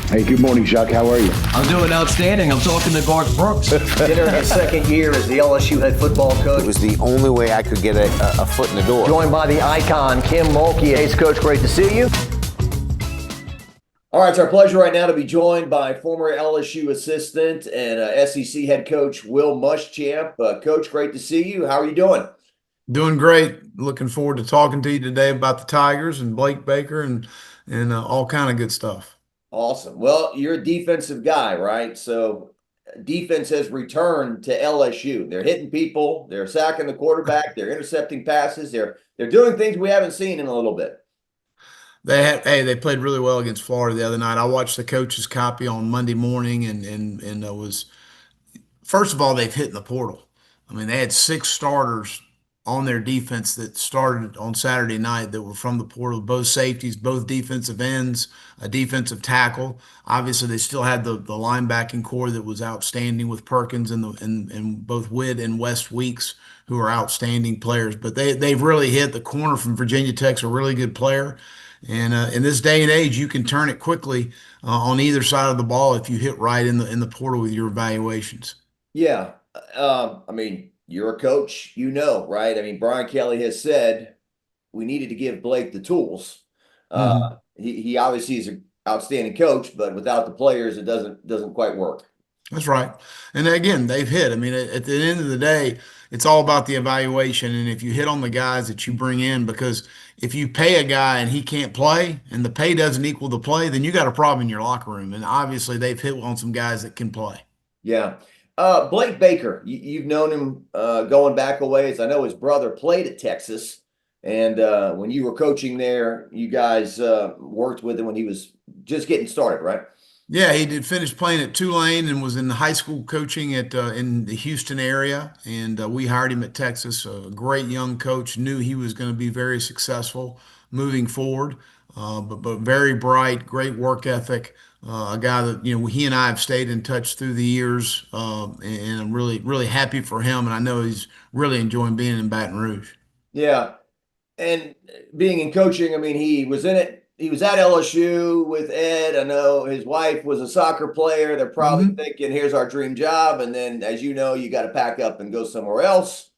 Hey, good morning, Jacques. How are you? I'm doing outstanding. I'm talking to Garth Brooks. Entering his second year as the LSU head football coach. It was the only way I could get a foot in the door. Joined by the icon, Kim Mulkey. Hey, Coach, great to see you. All right, it's our pleasure right now to be joined by former LSU assistant and SEC head coach Will Muschamp. Coach, great to see you. How are you doing? Doing great. Looking forward to talking to you today about the Tigers and Blake Baker and all kind of good stuff. Awesome. Well, you're a defensive guy, right? So defense has returned to LSU. They're hitting people. They're sacking the quarterback. They're intercepting passes. They're doing things we haven't seen in a little bit. They played really well against Florida the other night. I watched the coach's copy on Monday morning and it was, first of all, they've hit in the portal. I mean, they had six starters on their defense that started on Saturday night that were from the portal, both safeties, both defensive ends, a defensive tackle. Obviously, they still had the linebacking core that was outstanding with Perkins and both Witt and West Weeks, who are outstanding players. But they've really hit the corner from Virginia Tech's a really good player. And in this day and age, you can turn it quickly on either side of the ball if you hit right in the portal with your evaluations. Yeah. I mean, you're a coach, right? I mean, Brian Kelly has said we needed to give Blake the tools. He obviously is an outstanding coach, but without the players, it doesn't quite work. That's right. And again, they've hit. I mean, at the end of the day, it's all about the evaluation. And if you hit on the guys that you bring in, because if you pay a guy and he can't play and the pay doesn't equal the play, then you got a problem in your locker room. And obviously, they've hit on some guys that can play. Yeah. Blake Baker, you've known him going back a ways. I know his brother played at Texas. And when you were coaching there, you guys worked with him when he was just getting started, right? Yeah, he did finish playing at Tulane and was in high school coaching at in the Houston area, and we hired him at Texas. A great young coach, knew he was going to be very successful moving forward, but very bright, great work ethic. A guy that he and I have stayed in touch through the years, and I'm really happy for him, and I know he's really enjoying being in Baton Rouge. Yeah, and being in coaching, I mean, he was in it. He was at LSU with Ed. I know his wife was a soccer player. They're probably thinking, here's our dream job. And then, as you know, you got to pack up and go somewhere else.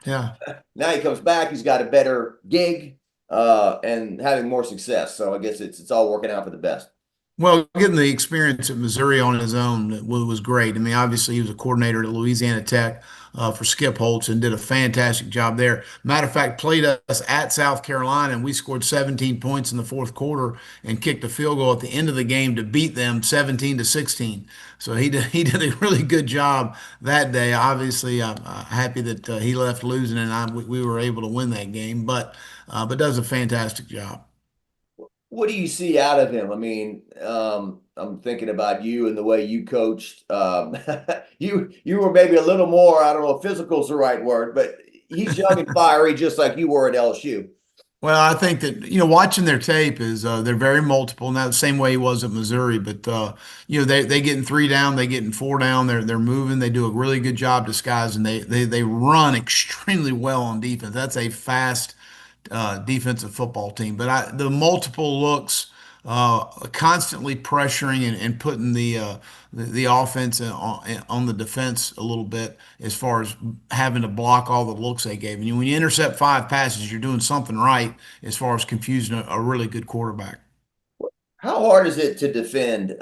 Yeah. Now he comes back. He's got a better gig and having more success. So I guess it's all working out for the best. Well, getting the experience at Missouri on his own was great. I mean, obviously, he was a coordinator at Louisiana Tech for Skip Holtz and did a fantastic job there. Matter of fact, played us at South Carolina, and we scored 17 points in the fourth quarter and kicked a field goal at the end of the game to beat them 17-16. So he did a really good job that day. Obviously, I'm happy that he left losing, and we were able to win that game. But does a fantastic job. What do you see out of him? I mean, I'm thinking about you and the way you coached. You were maybe a little more, I don't know if physical is the right word, but he's young and fiery, just like you were at LSU. Well, I think that, watching their tape is they're very multiple, not the same way he was at Missouri, but they getting three down, they getting four down, they're moving, they do a really good job disguising. They run extremely well on defense. That's a fast defensive football team. But the multiple looks, constantly pressuring and putting the offense on the defense a little bit as far as having to block all the looks they gave. And when you intercept five passes, you're doing something right as far as confusing a really good quarterback. How hard is it to defend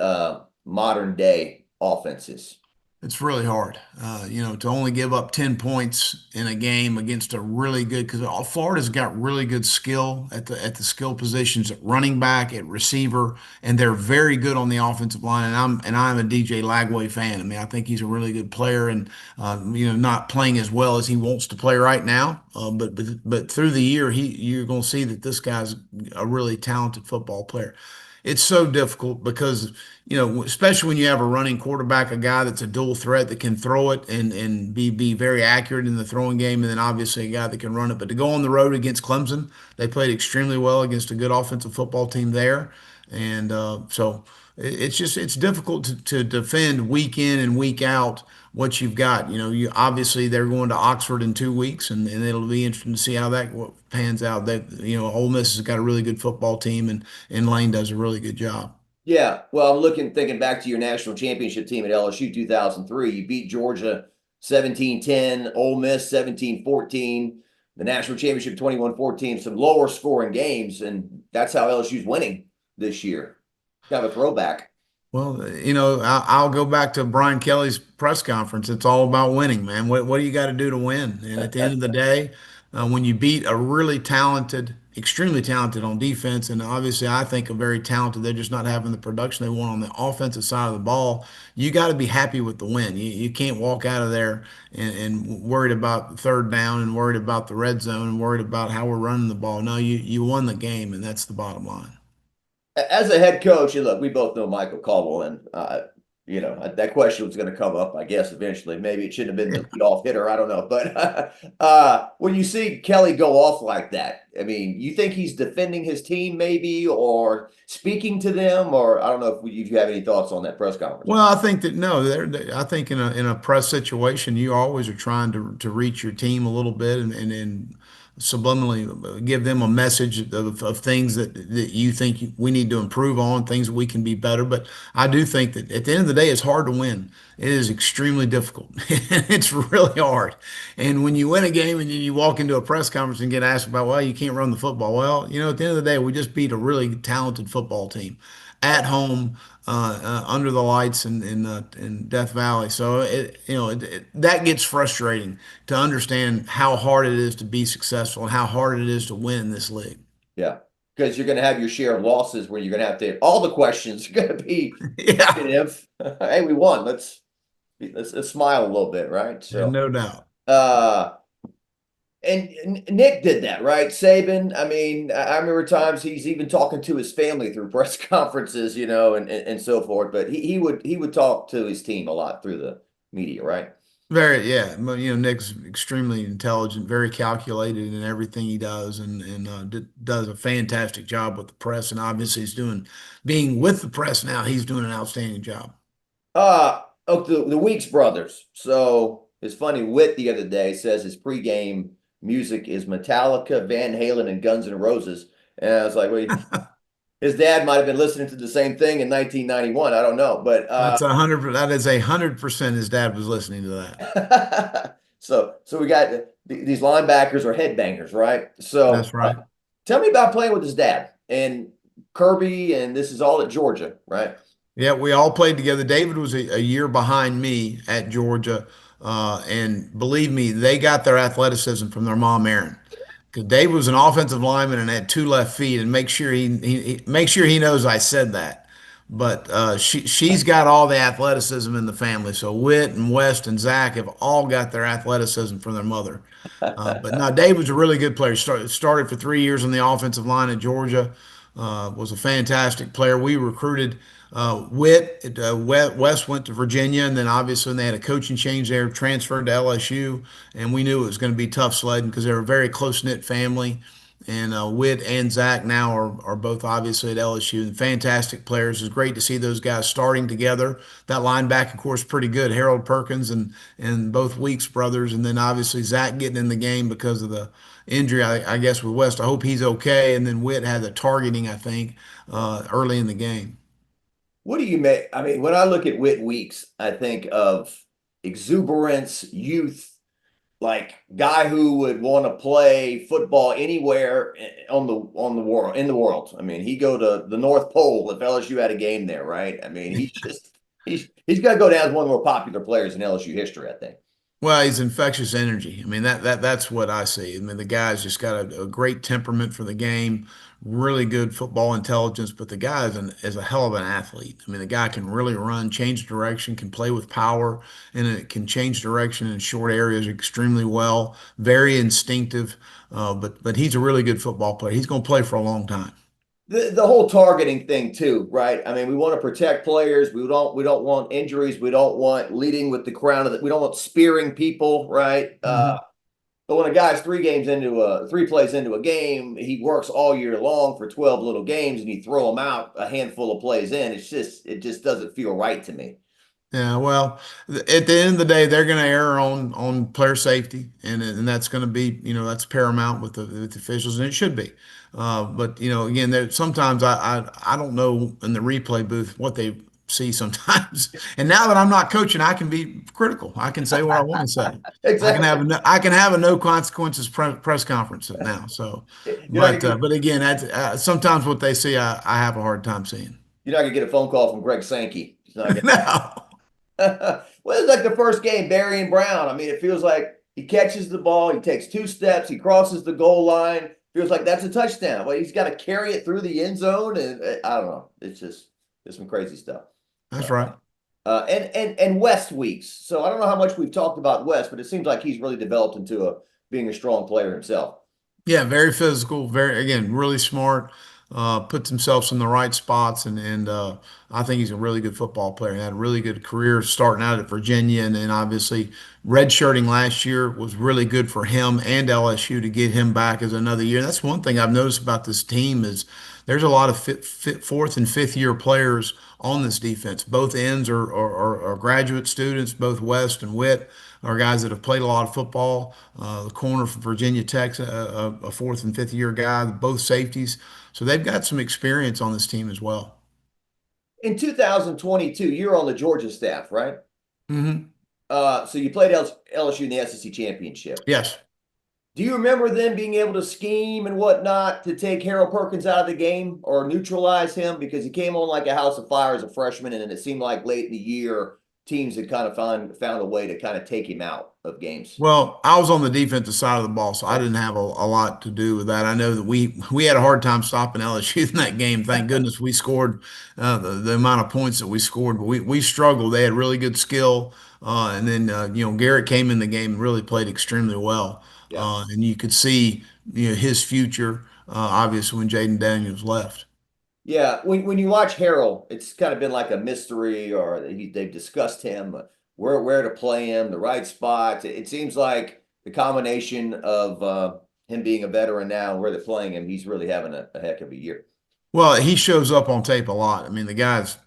modern day offenses? It's really hard, to only give up 10 points in a game against a really good, because Florida's got really good skill at the skill positions at running back, at receiver, and they're very good on the offensive line. And I'm a DJ Lagway fan. I mean, I think he's a really good player, and not playing as well as he wants to play right now. But through the year, you're going to see that this guy's a really talented football player. It's so difficult because, especially when you have a running quarterback, a guy that's a dual threat that can throw it and be very accurate in the throwing game, and then obviously a guy that can run it. But to go on the road against Clemson, they played extremely well against a good offensive football team there. And so it's difficult to defend week in and week out what you've got. You obviously they're going to Oxford in 2 weeks, and it'll be interesting to see how that pans out. That Ole Miss has got a really good football team, and Lane does a really good job. Yeah, well, I'm thinking back to your national championship team at LSU 2003. You beat Georgia 17-10, Ole Miss 17-14, the national championship 21-14, some lower scoring games, and that's how LSU's winning this year. Kind of a throwback. Well, I'll go back to Brian Kelly's press conference. It's all about winning, man. What do you got to do to win? And at the end of the day, when you beat a really talented, extremely talented on defense, and obviously I think a very talented, they're just not having the production they want on the offensive side of the ball. You got to be happy with the win. You can't walk out of there and worried about third down and worried about the red zone and worried about how we're running the ball. No, you won the game, and that's the bottom line. As a head coach, and look, we both know Michael Caldwell, and that question was going to come up, I guess, eventually. Maybe it shouldn't have been the leadoff hitter. I don't know, but when you see Kelly go off like that, I mean, you think he's defending his team, maybe, or speaking to them, or I don't know if you have any thoughts on that press conference. Well, I think that no, I think in a press situation, you always are trying to reach your team a little bit and subliminally give them a message of things that you think we need to improve on, things that we can be better. But I do think that at the end of the day, it's hard to win. It is extremely difficult. It's really hard. And when you win a game and you walk into a press conference and get asked about, well, you can't run the football. Well, at the end of the day, we just beat a really talented football team at home, under the lights in Death Valley. So that gets frustrating to understand how hard it is to be successful and how hard it is to win in this league. Yeah, because you're going to have your share of losses where you're going to have to, all the questions are going to be Yeah, negative. Hey, we won. Let's smile a little bit, right? So, no doubt. And Nick did that, right? Saban. I mean, I remember times he's even talking to his family through press conferences, and so forth. But he would talk to his team a lot through the media, right? Very, yeah. Nick's extremely intelligent, very calculated in everything he does, and does a fantastic job with the press. And obviously, being with the press now. He's doing an outstanding job. The Weeks brothers. So it's funny. Witt the other day says his pregame music is Metallica, Van Halen, and Guns N' Roses. And I was like, well, his dad might have been listening to the same thing in 1991. I don't know, but That's 100. That is 100%. His dad was listening to that. so we got these linebackers are headbangers, right? So That's right. Tell me about playing with his dad and Kirby, and this is all at Georgia, right? Yeah, we all played together. David was a year behind me at Georgia, and believe me, they got their athleticism from their mom, Erin. Because Dave was an offensive lineman and had two left feet, and make sure he knows I said that. But she's got all the athleticism in the family. So Whit and West and Zach have all got their athleticism from their mother. But no, Dave was a really good player. Started for 3 years on the offensive line at Georgia. Was a fantastic player. We recruited Whit. West went to Virginia, and then obviously when they had a coaching change there, transferred to LSU, and we knew it was going to be tough sledding because they were a very close knit family. And Whit and Zach now are both obviously at LSU and fantastic players. It's great to see those guys starting together. That linebacker, of course, pretty good. Harold Perkins and both Weeks brothers, and then obviously Zach getting in the game because of the injury, I guess, with West. I hope he's okay. And then Whit had the targeting, I think, early in the game. What do you make? I mean, when I look at Whit Weeks, I think of exuberance, youth, like guy who would want to play football anywhere on the world in the world. I mean, he'd go to the North Pole if LSU had a game there, right? I mean, he's got to go down as one of the more popular players in LSU history, I think. Well, he's infectious energy. I mean, that's what I see. I mean, the guy's just got a great temperament for the game, really good football intelligence, but the guy is a hell of an athlete. I mean, the guy can really run, change direction, can play with power, and it can change direction in short areas extremely well. Very instinctive, but he's a really good football player. He's going to play for a long time. The whole targeting thing too, right? I mean, we want to protect players. We don't want injuries. We don't want leading with the crown of the. We don't want spearing people, right? Mm-hmm. But when a guy's three plays into a game, he works all year long for 12 little games, and you throw him out a handful of plays in. It just doesn't feel right to me. Yeah, well, at the end of the day, they're going to err on player safety, and that's going to be, that's paramount with the officials, and it should be. But again, sometimes I don't know in the replay booth what they see sometimes. And now that I'm not coaching, I can be critical. I can say what I want to say. Exactly. I can have a no consequences press conference now. So, You're not gonna but again, sometimes what they see, I have a hard time seeing. you're not gonna get a phone call from Greg Sankey. It's not gonna No. happen. Well, it's like the first game, Barry and Brown. I mean, it feels like he catches the ball, he takes 2 steps, he crosses the goal line. Feels like that's a touchdown. Well, he's got to carry it through the end zone, and I don't know. It's some crazy stuff. That's right. And West weeks. So I don't know how much we've talked about West, but it seems like he's really developed into being a strong player himself. Yeah, very physical, very again, really smart. Puts himself in the right spots, and I think he's a really good football player. He had a really good career starting out at Virginia, and then obviously redshirting last year was really good for him and LSU to get him back as another year. That's one thing I've noticed about this team is there's a lot of fourth and fifth year players on this defense. Both ends are graduate students, both West and Witt are guys that have played a lot of football. The corner from Virginia Tech, a fourth and fifth year guy, both safeties. So they've got some experience on this team as well. In 2022, you're on the Georgia staff, right? Hmm. So you played LSU in the SEC championship. Yes. Do you remember them being able to scheme and whatnot to take Harold Perkins out of the game or neutralize him because he came on like a house of fire as a freshman, and then it seemed like late in the year teams had kind of found a way to kind of take him out of games? Well, I was on the defensive side of the ball, so I didn't have a lot to do with that. I know that we had a hard time stopping LSU in that game. Thank goodness we scored the amount of points that we scored, but we struggled. They had really good skill, and then Garrett came in the game and really played extremely well, Yeah. and you could see his future obviously when Jaden Daniels left. Yeah, when you watch Harold, it's kind of been like a mystery, or they've discussed him, where to play him, the right spots. It seems like the combination of him being a veteran now and where they're playing him, he's really having a heck of a year. Well, he shows up on tape a lot. I mean, the guy's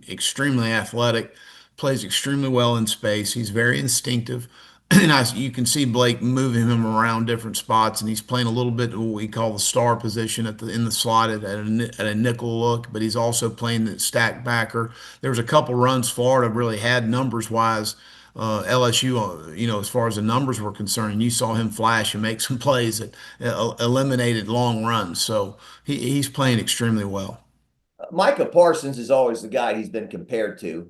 extremely athletic, plays extremely well in space. He's very instinctive. And you can see Blake moving him around different spots, and he's playing a little bit of what we call the star position in the slot at a nickel look, but he's also playing the stack backer. There was a couple runs Florida really had numbers wise. LSU, as far as the numbers were concerned, and you saw him flash and make some plays that eliminated long runs. So he's playing extremely well. Micah Parsons is always the guy he's been compared to.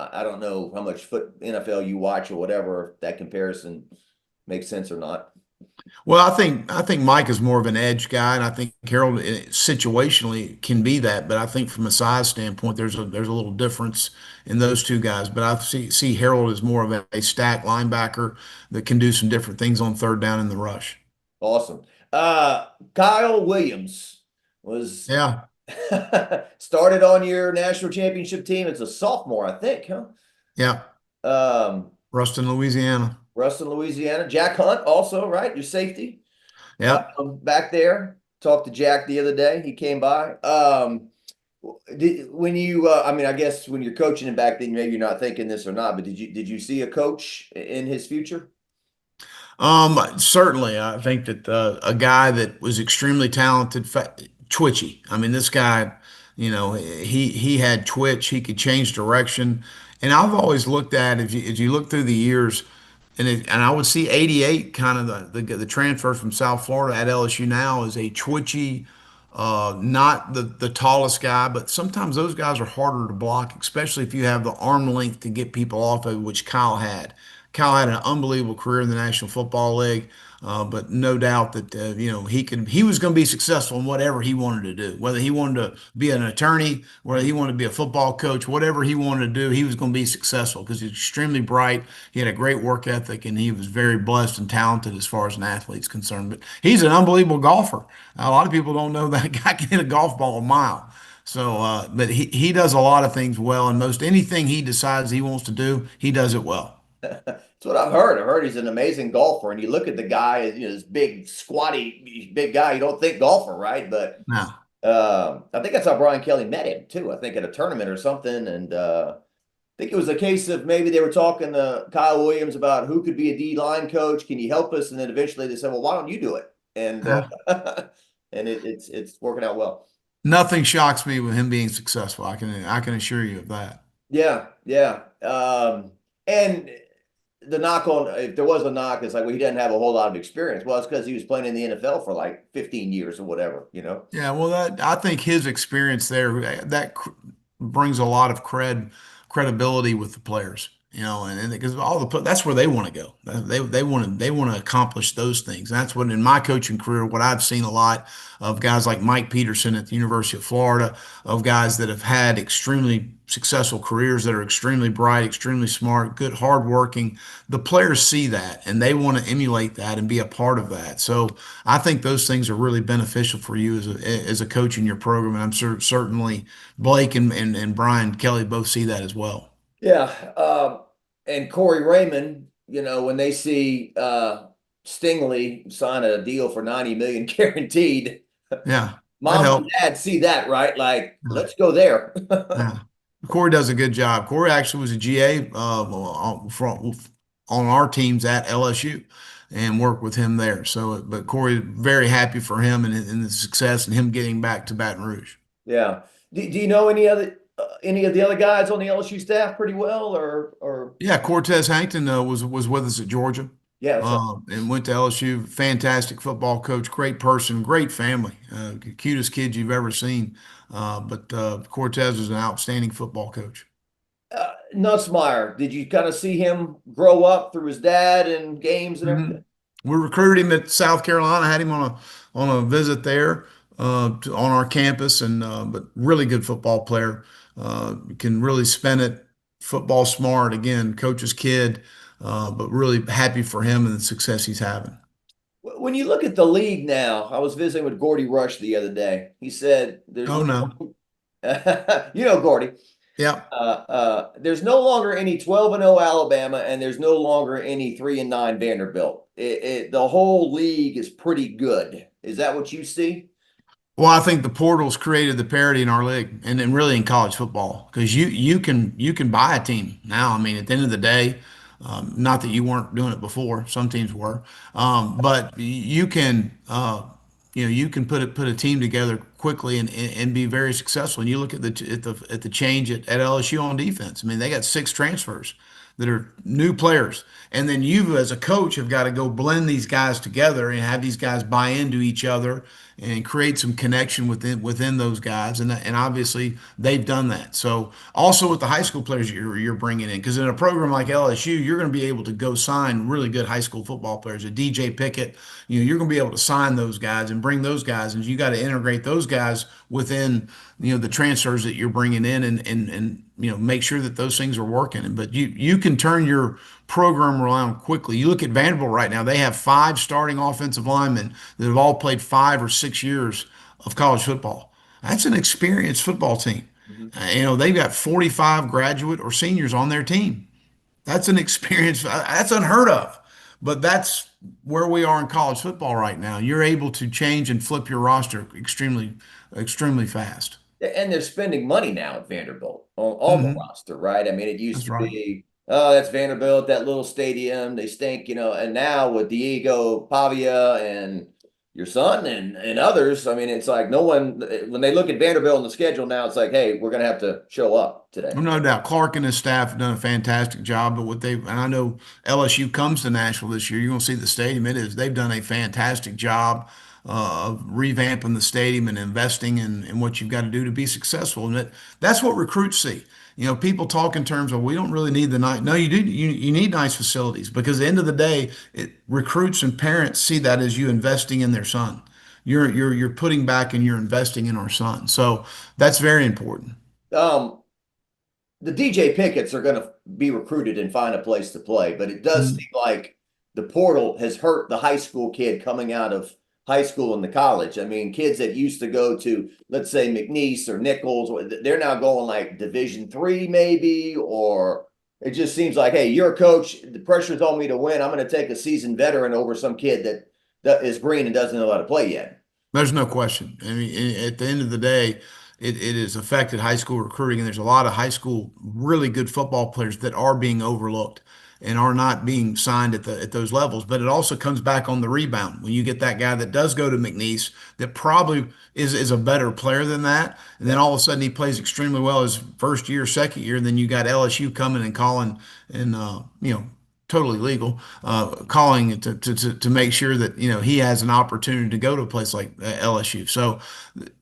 I don't know how much NFL you watch or whatever, if that comparison makes sense or not. Well, I think Mike is more of an edge guy, and I think Harold situationally can be that. But I think from a size standpoint, there's a little difference in those two guys. But I see Harold as more of a stack linebacker that can do some different things on third down in the rush. Awesome. Kyle Williams was Yeah, started on your national championship team as a sophomore, I think, huh? yeah. Um, Ruston, Louisiana. Ruston, Louisiana. Jack Hunt also, right? Your safety Yep. back there. Talked to Jack the other day. He came by. When you, I mean, I guess when you're coaching him back then, maybe you're not thinking this or not, but did you see a coach in his future? Certainly, I think that a guy that was extremely talented, twitchy. I mean, this guy, he had twitch. He could change direction, and I've always looked at if you look through the years, and I would see 88 kind of the transfer from South Florida at LSU now is a twitchy, not the tallest guy, but sometimes those guys are harder to block, especially if you have the arm length to get people off of, which Kyle had. Kyle had an unbelievable career in the National Football League, but no doubt that he was going to be successful in whatever he wanted to do. Whether he wanted to be an attorney, whether he wanted to be a football coach, whatever he wanted to do, he was going to be successful because he's extremely bright. He had a great work ethic, and he was very blessed and talented as far as an athlete's concerned. But he's an unbelievable golfer. A lot of people don't know that guy can hit a golf ball a mile. So, but he does a lot of things well, and most anything he decides he wants to do, he does it well. That's what I've heard. I heard he's an amazing golfer, and you look at the guy, this big, squatty, big guy. You don't think golfer, right? But Now, I think that's how Brian Kelly met him too. I think at a tournament or something, and think it was a case of maybe they were talking to Kyle Williams about who could be a D line coach. Can you help us? And then eventually they said, well, why don't you do it? And and it's working out well. Nothing shocks me with him being successful. I can assure you of that. Yeah, yeah. And the knock on, if there was a knock, it's like, well, he doesn't have a whole lot of experience. Well, it's because he was playing in the NFL for like 15 years or whatever, you know? Yeah, well, I think his experience there brings a lot of credibility with the players, and because that's where they want to go. They want to accomplish those things. And that's what in my coaching career, what I've seen a lot of guys like Mike Peterson at the University of Florida, of guys that have had extremely successful careers that are extremely bright, extremely smart, good, hardworking. The players see that and they want to emulate that and be a part of that. So I think those things are really beneficial for you as a coach in your program, and I'm certainly Blake and Brian Kelly both see that as well. Yeah. And Corey Raymond, when they see Stingley sign a deal for 90 million guaranteed, Yeah, that mom and helps. dad see that, right? Like, let's go there. Yeah. Corey does a good job. Corey actually was a GA on our teams at LSU and worked with him there. So, but Corey, very happy for him and the success and him getting back to Baton Rouge. Yeah. Do you know any of the other guys on the LSU staff pretty well, or Yeah, Cortez Hankton was with us at Georgia, yeah? and went to LSU. Fantastic football coach, great person, great family, cutest kid you've ever seen. But Cortez is an outstanding football coach. Nussmeyer, did you kind of see him grow up through his dad and games and Mhm. everything? We recruited him at South Carolina, had him on a visit there on our campus, and but really good football player. Can really spin it, football smart. Again, coach's kid, but really happy for him and the success he's having. When you look at the league now, I was visiting with Gordy Rush the other day. He said, "There's Oh no, no, Gordy. yeah. There's no longer any 12-0 Alabama, and there's no longer any 3-9 Vanderbilt. The whole league is pretty good. Is that what you see?" Well, I think the portals created the parity in our league, and then really in college football, because you can buy a team now. I mean, at the end of the day, not that you weren't doing it before, some teams were, but you can put a team together quickly and be very successful. And you look at the change at LSU on defense. I mean, they got 6 transfers that are new players. And then you, as a coach, have got to go blend these guys together and have these guys buy into each other and create some connection within those guys. And obviously they've done that. So also with the high school players you're bringing in, because in a program like LSU, you're going to be able to go sign really good high school football players. A DJ Pickett, you're going to be able to sign those guys and bring those guys, and you got to integrate those guys within the transfers that you're bringing in, and make sure that those things are working. But you can turn your program around quickly. You look at Vanderbilt right now; they have 5 starting offensive linemen that have all played 5 or 6 years of college football. That's an experienced football team. Mhm. They've got 45 graduate or seniors on their team. That's an experience. That's unheard of. But that's where we are in college football right now. You're able to change and flip your roster extremely, extremely fast. And they're spending money now at Vanderbilt on the Hmm. roster, right? I mean, it used That's to right. be, oh, that's Vanderbilt, that little stadium, they stink, and now with Diego Pavia and your son and others, I mean, it's like no one, when they look at Vanderbilt on the schedule now, it's like, hey, we're going to have to show up today. Well, no doubt. Clark and his staff have done a fantastic job. But and I know LSU comes to Nashville this year. You're going to see the stadium. They've done a fantastic job of revamping the stadium and investing in what you've got to do to be successful. And that's what recruits see. People talk in terms of we don't really need the night. No, you do. You need nice facilities, because at the end of the day, recruits and parents see that as you investing in their son. You're putting back and you're investing in our son. So that's very important. Um, the DJ Picketts are going to be recruited and find a place to play, but it does seem like the portal has hurt the high school kid coming out of high school and the college. I mean, kids that used to go to, let's say, McNeese or Nichols, they're now going like Division 3 maybe, or it just seems like, hey, you're a coach, the pressure's on me to win. I'm going to take a seasoned veteran over some kid that is green and doesn't know how to play yet. There's no question. I mean, at the end of the day, it has affected high school recruiting, and there's a lot of high school really good football players that are being overlooked and are not being signed at those levels. But it also comes back on the rebound when you get that guy that does go to McNeese that probably is a better player than that, and then all of a sudden he plays extremely well his first year, second year. Then you got LSU coming and calling and totally legal, calling to make sure that he has an opportunity to go to a place like LSU. So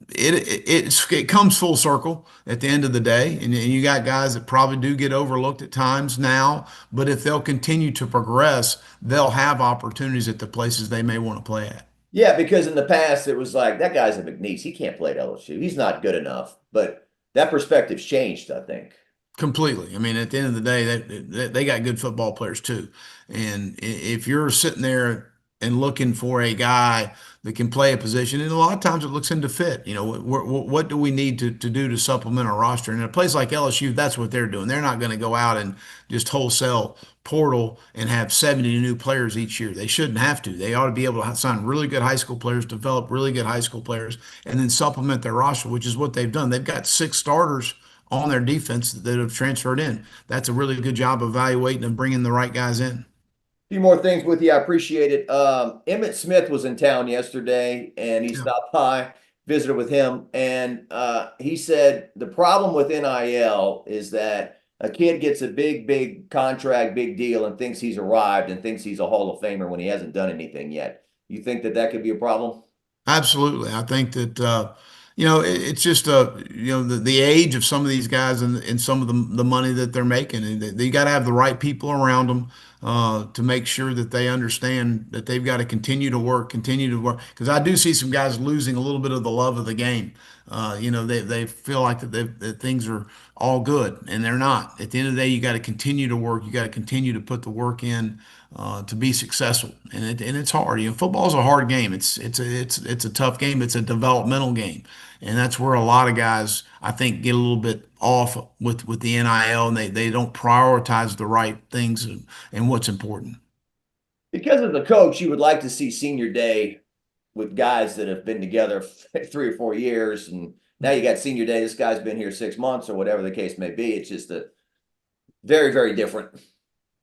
it comes full circle at the end of the day, and you got guys that probably do get overlooked at times now, but if they'll continue to progress, they'll have opportunities at the places they may want to play at. Yeah, because in the past it was like that guy's a McNeese. He can't play at LSU. He's not good enough. But that perspective's changed, I think. Completely. I mean, at the end of the day, they got good football players too. And if you're sitting there and looking for a guy that can play a position, and a lot of times it looks into fit. What do we need to do to supplement our roster? And in a place like LSU, that's what they're doing. They're not going to go out and just wholesale portal and have 70 new players each year. They shouldn't have to. They ought to be able to sign really good high school players, develop really good high school players, and then supplement their roster, which is what they've done. They've got six starters on their defense that have transferred in. That's a really good job of evaluating and bringing the right guys in. Few more things with you. I appreciate it. Emmett Smith was in town yesterday and he Yeah. stopped by, visited with him, and he said the problem with NIL is that a kid gets a big contract, big deal, and thinks he's arrived and thinks he's a Hall of Famer when he hasn't done anything yet. You think that could be a problem? Absolutely. I think that it's just the age of some of these guys and some of the money that they're making, and they got to have the right people around them to make sure that they understand that they've got to continue to work. Because I do see some guys losing a little bit of the love of the game. They feel like that things are all good, and they're not. At the end of the day, you got to continue to work. You got to continue to put the work in to be successful, and it's hard. Football's a hard game. It's a tough game. It's a developmental game, and that's where a lot of guys I think get a little bit off with the NIL, and they don't prioritize the right things and what's important. Because as a coach, you would like to see senior day with guys that have been together 3 or 4 years, and now you got senior day. This guy's been here 6 months or whatever the case may be. It's just a very different.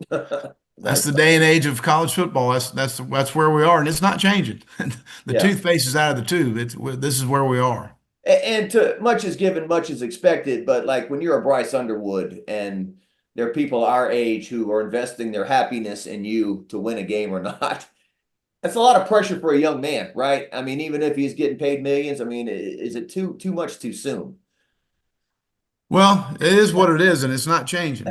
That's the day and age of college football. That's where we are, and it's not changing. The Yeah. toothpaste is out of the tube. This is where we are. And to much is given, much is expected. But like when you're a Bryce Underwood and there are people our age who are investing their happiness in you to win a game or not, that's a lot of pressure for a young man, right? I mean, even if he's getting paid millions, I mean, is it too much too soon? Well, it is what it is, and it's not changing.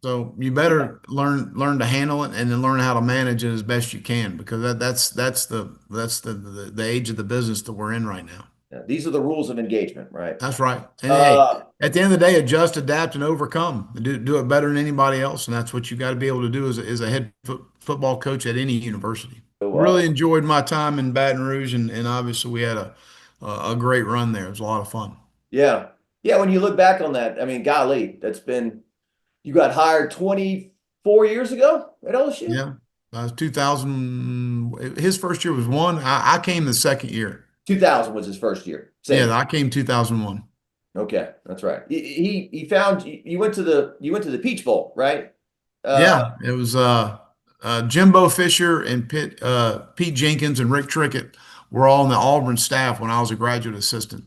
So you better learn to handle it, and then learn how to manage it as best you can, because that's the age of the business that we're in right now. Yeah, these are the rules of engagement, right? That's right. And hey, Uh, at the end of the day, adjust, adapt, and overcome. And do it better than anybody else, and that's what you got to be able to do as a head football coach at any university. so, Really enjoyed my time in Baton Rouge, and obviously we had a great run there. It was a lot of fun. yeah. Yeah, when you look back on that, I mean, golly, you got hired 24 years ago at LSU? Yeah. 2000. His first year was one. I came the second year. 2000 was his first year. Same. Yeah, I came 2001. Okay, that's right. He found you went to the Peach Bowl, right? Yeah, it was Jimbo Fisher and Pete Jenkins and Rick Trickett were all on the Auburn staff when I was a graduate assistant,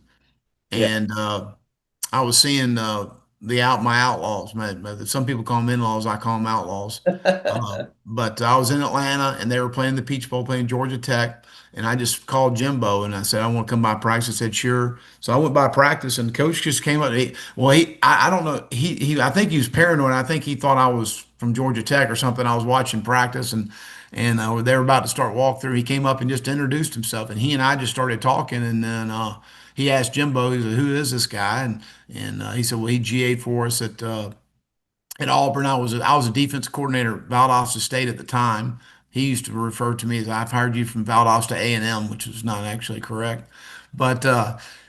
Yeah. and I was seeing my outlaws. Some people call them in-laws. I call them outlaws. But I was in Atlanta, and they were playing the Peach Bowl, playing Georgia Tech. And I just called Jimbo, and I said, I want to come by practice. He said, sure. So I went by practice, and the coach just came up. I don't know. I think he was paranoid. I think he thought I was from Georgia Tech or something. I was watching practice, and they were about to start walkthrough. He came up and just introduced himself, and he and I just started talking, and then he asked Jimbo, he said, "Who is this guy?" And he said, "Well, he GA'd for us at Auburn. I was a defense coordinator at Valdosta State at the time. He used to refer to me as I've hired you from Valdosta A&M, which was not actually correct, but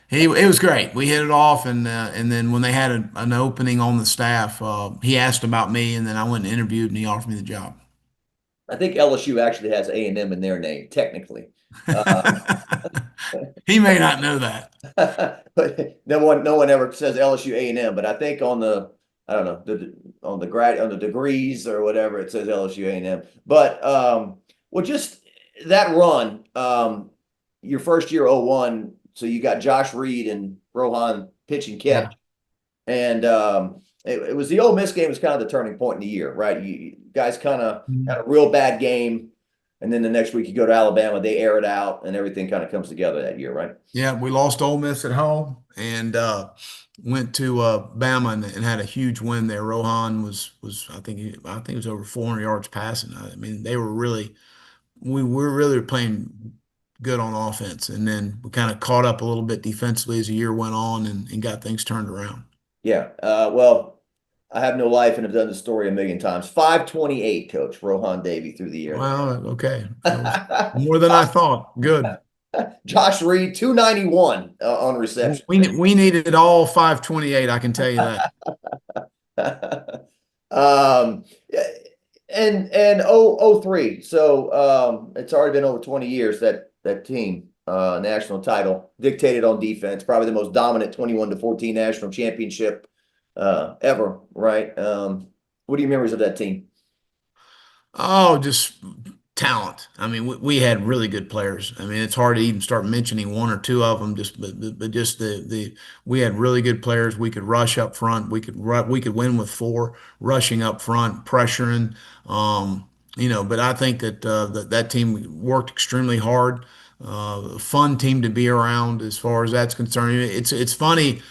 it was great. We hit it off, and then when they had an opening on the staff, he asked about me, and then I went and interviewed, and he offered me the job. I think LSU actually has A&M in their name, technically. Uh, He may not know that. But no one ever says LSU A&M, but I think on the I don't know on the degrees or whatever it says LSU A&M. But well, just that run, your first year 01, so you got Josh Reed and Rohan pitching Yeah. catch, and it was the Ole Miss game was kind of the turning point in the year, right? You guys kind of had a real bad game, and then the next week you go to Alabama, they air it out, and everything kind of comes together that year, right? Yeah, we lost Ole Miss at home and went to Bama and had a huge win there. Rohan was I think it was over 400 yards passing. I mean, they were really we were really playing good on offense, and then we kind of caught up a little bit defensively as the year went on and got things turned around. Yeah. Well, I have no life and have done the story a million times. 528, Coach Rohan Davey through the year. Well, okay, that was more than I thought. Good. Josh Reed, 291 on reception. We needed all 528. I can tell you that. um, and 003. So it's already been over 20 years that team national title dictated on defense, probably the most dominant 21-14 national championship ever, right? What are your memories of that team? Oh, just talent. I mean, we had really good players. I mean, it's hard to even start mentioning one or two of them. But just the we had really good players. We could rush up front. We could win with four rushing up front, pressuring. But I think that that team worked extremely hard. Fun team to be around as far as that's concerned. It's funny.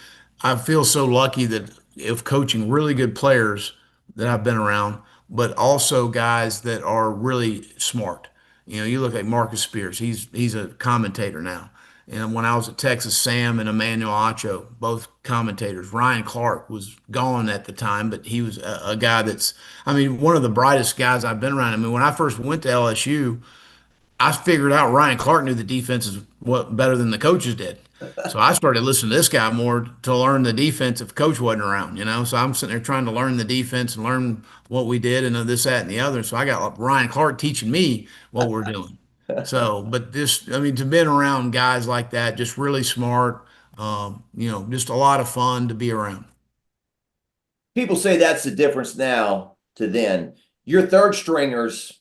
I feel so lucky that if coaching really good players that I've been around, but also guys that are really smart. You look at Marcus Spears. He's a commentator now. And when I was at Texas, Sam and Emmanuel Acho, both commentators. Ryan Clark was gone at the time, but he was a guy I mean, one of the brightest guys I've been around. I mean, when I first went to LSU, I figured out Ryan Clark knew the defenses better than the coaches did. So I started listening to this guy more to learn the defense if coach wasn't around. So I'm sitting there trying to learn the defense and learn what we did and this, that, and the other. So I got Ryan Clark teaching me what we're doing. So, but just, I mean, to been around guys like that, just really smart, just a lot of fun to be around. People say that's the difference now to then. Your third stringers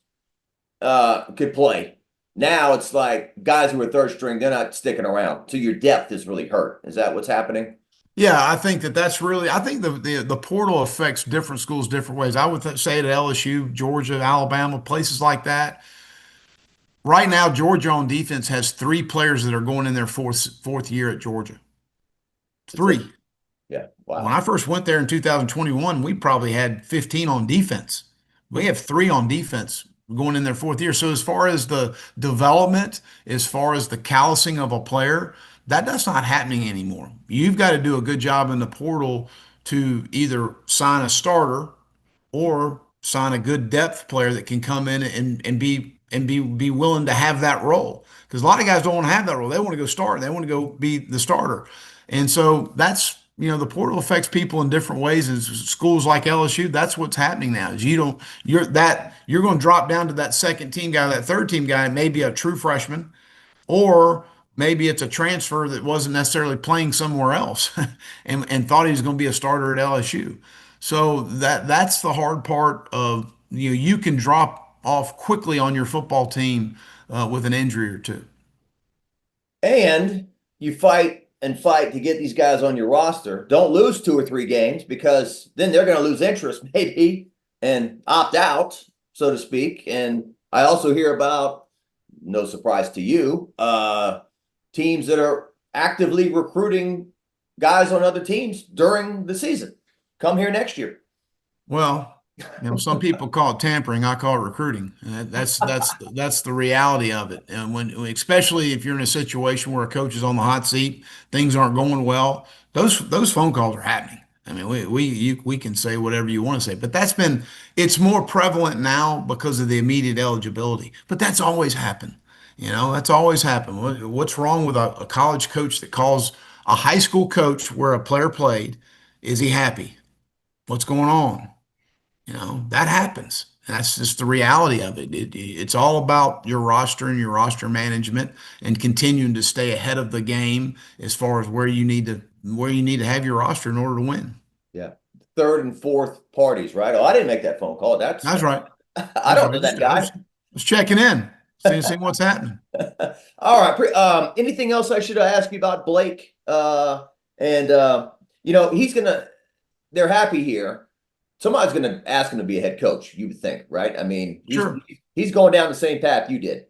could play. Now it's like guys who are third string, they're not sticking around. So your depth is really hurt. Is that what's happening? Yeah, I think that's really. I think the portal affects different schools different ways. I would say at LSU, Georgia, Alabama, places like that. Right now, Georgia on defense has three players that are going in their fourth year at Georgia. Three. Yeah. When Wow. I first went there in 2021, we probably had 15 on defense. We have three on defense going in their fourth year. So as far as the development, as far as the callousing of a player, that's not happening anymore. You've got to do a good job in the portal to either sign a starter or sign a good depth player that can come in and be willing to have that role. Because a lot of guys don't want to have that role. They want to go start. They want to go be the starter. And so that's the portal affects people in different ways. As schools like LSU, that's what's happening now. Is you're going to drop down to that second team guy, that third team guy, maybe a true freshman, or maybe it's a transfer that wasn't necessarily playing somewhere else and thought he was going to be a starter at LSU. So that's the hard part of you can drop off quickly on your football team with an injury or two. And you fight and fight to get these guys on your roster. Don't lose 2 or 3 games because then they're going to lose interest maybe and opt out, so to speak. And I also hear about, no surprise to you, teams that are actively recruiting guys on other teams during the season. Come here next year. Well, some people call it tampering. I call it recruiting. And that's the reality of it. And especially if you're in a situation where a coach is on the hot seat, things aren't going well. Those phone calls are happening. I mean, we can say whatever you want to say, but it's more prevalent now because of the immediate eligibility. But that's always happened. That's always happened. What's wrong with a college coach that calls a high school coach where a player played? Is he happy? What's going on? That happens. That's just the reality of it. It's all about your roster and your roster management and continuing to stay ahead of the game as far as where you need to have your roster in order to win. Yeah. Third and fourth parties, right? Oh, I didn't make that phone call. That's right. I That's don't right. know that guy. Just checking in, seeing what's happening. All right. Anything else I should ask you about Blake? And they're happy here. Somebody's gonna ask him to be a head coach, you would think, right? I mean, Sure. he's going down the same path you did.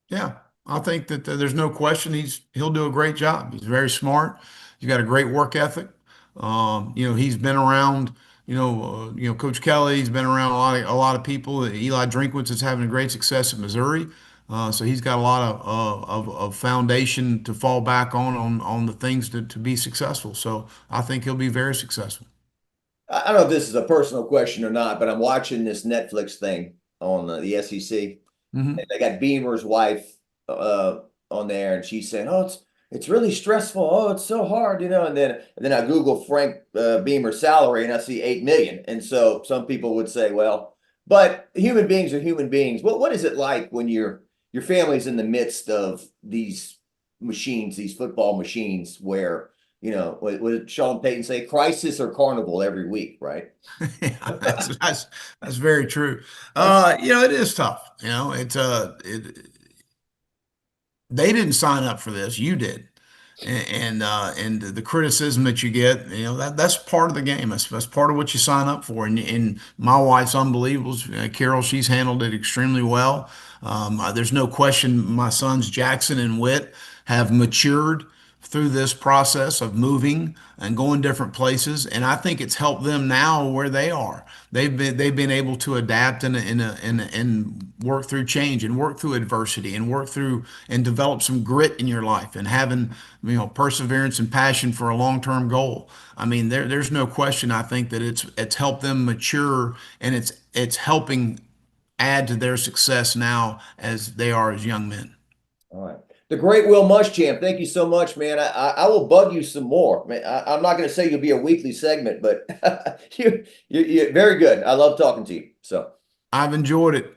Yeah, I think that there's no question he'll do a great job. He's very smart. He's got a great work ethic. He's been around. Coach Kelly. He's been around a lot of people. Eli Drinkwitz is having great success at Missouri, so he's got a lot of foundation to fall back on the things to be successful. So I think he'll be very successful. I don't know if this is a personal question or not, but I'm watching this Netflix thing on the SEC. Hmm. And they got Beamer's wife on there, and she's saying, "Oh, it's really stressful. Oh, it's so hard, you know." And then I Google Frank Beamer's salary, and I see 8 million. And so some people would say, "Well, but human beings are human beings." What is it like when your family's in the midst of these machines, these football machines, where what Sean Payton say, crisis or carnival every week, right? Yeah, that's very true. It is tough. They didn't sign up for this. You did. And the criticism that you get, that's part of the game. That's part of what you sign up for. And my wife's unbelievable. Carol, she's handled it extremely well. There's no question my sons Jackson and Witt have matured through this process of moving and going different places, and I think it's helped them now where they are. They've been able to adapt and work through change and work through adversity and work through and develop some grit in your life and having perseverance and passion for a long-term goal. I mean, there's no question. I think that it's helped them mature, and it's helping add to their success now as they are as young men. All right. The great Will Muschamp, thank you so much, man. I will bug you some more. Man, I'm not going to say you'll be a weekly segment, but you're very good. I love talking to you. So I've enjoyed it.